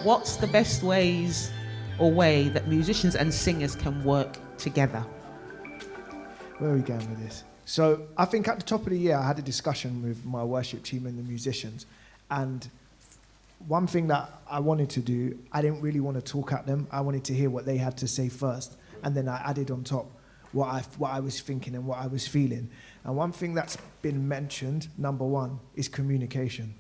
what's the best ways or way that musicians and singers can work together? Where are we going with this? So I think at the top of the year, I had a discussion with my worship team and the musicians. And one thing that I wanted to do, I didn't really want to talk at them. I wanted to hear what they had to say first. And then I added on top what I was thinking and what I was feeling. And one thing that's been mentioned, number one, is communication.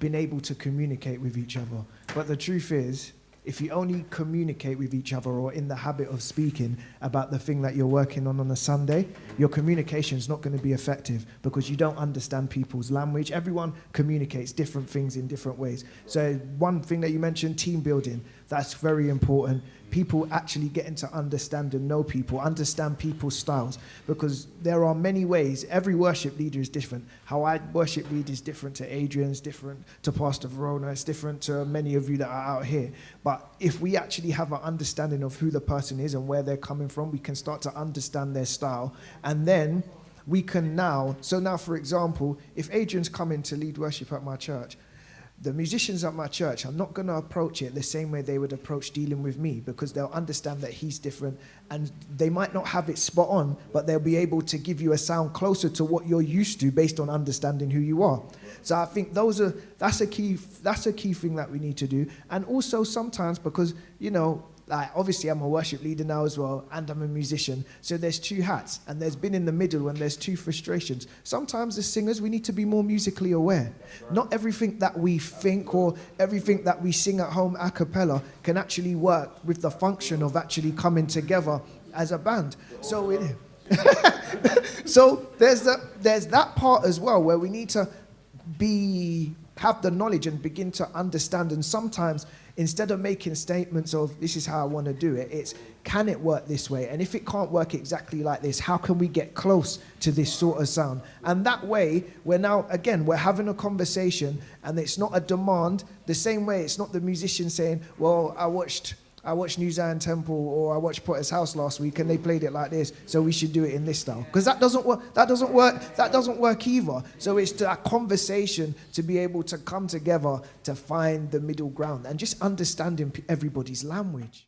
Being able to communicate with each other. But the truth is, if you only communicate with each other or in the habit of speaking about the thing that you're working on a Sunday, your communication is not going to be effective because you don't understand people's language. Everyone communicates different things in different ways. So one thing that you mentioned, team building, that's very important. People actually getting to understand and know people, understand people's styles, because there are many ways. Every worship leader is different. How I worship lead is different to Adrian's, different to Pastor Verona, it's different to many of you that are out here. But if we actually have an understanding of who the person is and where they're coming from, we can start to understand their style. And then we can now, for example, if Adrian's coming to lead worship at my church, the musicians at my church are not going to approach it the same way they would approach dealing with me, because they'll understand that he's different and they might not have it spot on, but they'll be able to give you a sound closer to what you're used to based on understanding who you are. So I think that's a key thing that we need to do. And also sometimes, because, like obviously I'm a worship leader now as well, and I'm a musician, so there's two hats, and there's been in the middle and there's two frustrations. Sometimes as singers we need to be more musically aware. Not everything that we think or everything that we sing at home a cappella can actually work with the function of actually coming together as a band. So so there's that part as well, where we need to have the knowledge and begin to understand. And sometimes instead of making statements of this is how I want to do it, it's can it work this way? And if it can't work exactly like this, how can we get close to this sort of sound? And that way, we're having a conversation, and it's not a demand. The same way, it's not the musician saying, well, I watched New Zion Temple or I watched Potter's House last week and they played it like this, so we should do it in this style. Because that doesn't work either. So it's a conversation to be able to come together to find the middle ground and just understanding everybody's language.